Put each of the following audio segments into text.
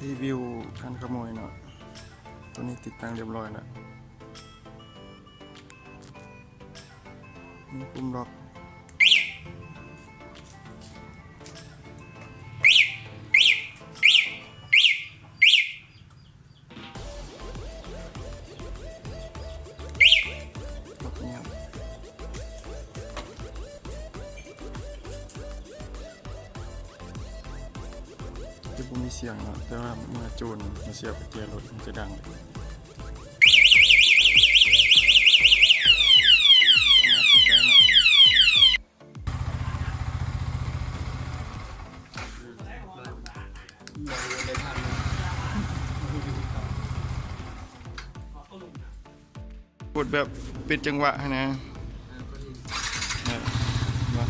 รีวิวการขโมยเนาะตัวนี้ติดตั้งเรียบร้อยแล้วนี่ปุ่มล็อกล็อกเงียบที่ปุ่มมีเสียงเนาะแต่ว่าเมื่อจูนมาเสียบกับเกียร์รถมันจะดังเลยกดแบบเป็นจังหวะนะมา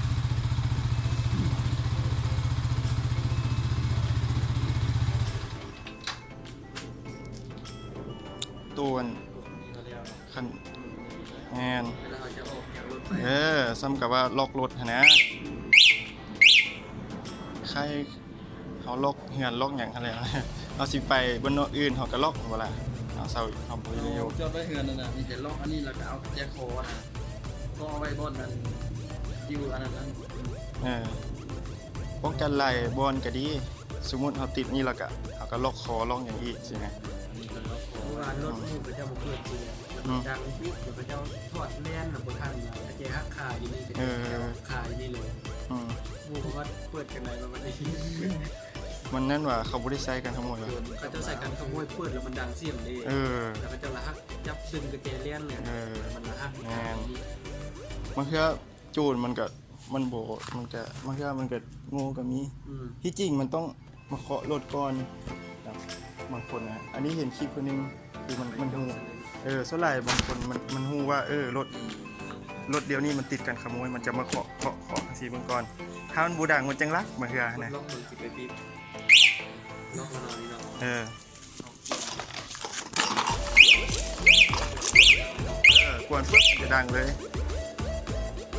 ตัวคันแอนซ้ำกับว่าล็อกรถนะใครเขาล็อกเหือนล็อกอย่างอะไรเราสิไปบนนอกอื่นเขาก็ล็อกเวลาเอาเสาเอาไปเร็ว จอดไปเหือนนั่นน่ะมีแต่ล็อกอันนี้แล้วก็เอาแจ็คโคนะก็เอาไว้บนนั้นอยู่อันนั้นป้องกันไหลบอลก็ดีสมมุติเขาติดนี่แล้วก็เขาก็ล็อกคอล็อกอย่างอีกสิไง นี่ก็ล็อกเพราะว่ารถมูพระเจ้าบุกเกิดจริงดังปุ๊บพระเจ้าทอดแล่นหนักบนทันกระเจหักขาอยู่นี่ขาอยู่นี่เลยมูเขาก็เปิดกันไหนมาวันนี้มันนั่นว่าเขาบริใช้กันทั้งหมดเลยเขาจะใส่กันขโมยเปิดแล้วมันดังเสียงเลยแล้วเขาจะละหักจับดึงกระเจเลี้ยนเนี่ยมันละหักมันคือจูนมันก็มันโบมันก็มันคือมันก็งูก็มีที่จริงมันต้องมาเคาะรถก่อนบางคนนะอันนี้เห็นคลิปคนนึงคือมันหูส่วนใหญ่บางคนมันหูว่ารถเดียวนี้มันติดกันขโมยมันจะมาเคาะสีเบื้องก่อนถ้ามันบูดังมันจังรักมาเหือนะล็อกมือจิบไปปี๊บล็อกมานอนนี่เนาะกวนปุ๊บมันจะดังเลย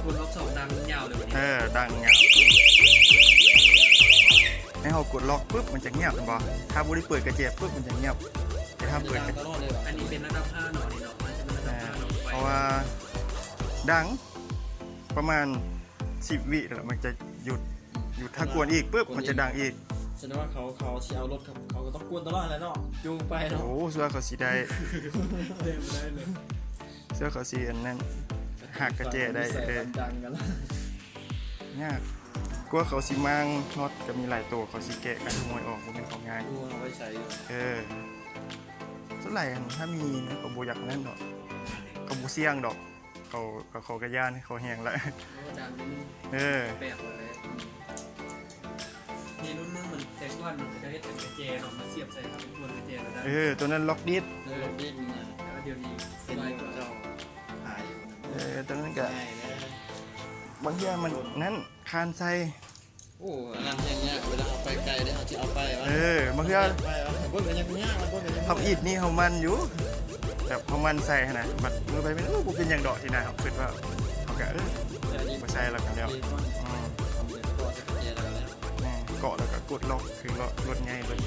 คุณล็อกสองดังยาวเลยวันนี้ดังเงียบให้เรากดล็อกปุ๊บมันจะเงียบเป็นบ่ถ้าบุรีเปิดกระเจี๊ยบปุ๊บมันจะเงียบแต่ถ้าเปิดตลอดเลยอันนี้เป็นระดับ5หน่อยนี่เนาะมันจะเป็นระดับ5หน่อยเพราะว่าดังประมาณ10 วิแล้วมันจะหยุดถ้ากวนอีกปุ๊บมันจะดังอีกแสดงว่าเขาเอารถเขาก็ต้องกวนตลอดแล้วเนาะจูงไปเนาะโอ้เสื้อเขาสีได้เลยเสื้อเขาสีอันนั้นหักกระเจี๊ยได้ดังกันแล้วยากกลัวเขาสีมั่งน็อตก็มีหลายตัวเขาสีแกะกันขโมยออกมันเป็นของง่ายเอาไว้ใส่เท่าไหร่ถ้ามีนะเขาโบอยากนั่นดอกเขาโบเสี่ยงดอกเขากระย่านเขาแห้งแล้วแปลกเลยนี่รุ่นนึงมันแต่ก้อนมันจะให้เป็นกระเจเนาะมาเสียบใส่ครับเป็นกระเจแล้วได้ตัวนั้นล็อกดิสล็อกดิสนะแล้วเดี๋ยวนี้เส้นเจ้าหายตัวนั้นก็บางอย่างมันนั่นคานใส่โอ้อันนั้นอย่างเงี้ยเวลาเอาไปไกลได้เอาที่เอาไปบางอย่างพวกอย่างเงี้ยทำอิฐนี่เขามันอยู่แบบเขามันใส่ขนาดบัดมือไปไม่รู้กูเป็นอย่างดอกที่นาเขาคิดว่าเขาแกมาใส่แล้วกันแล้วเกาะแล้วก็กดล็อกคือรถง่ายเลย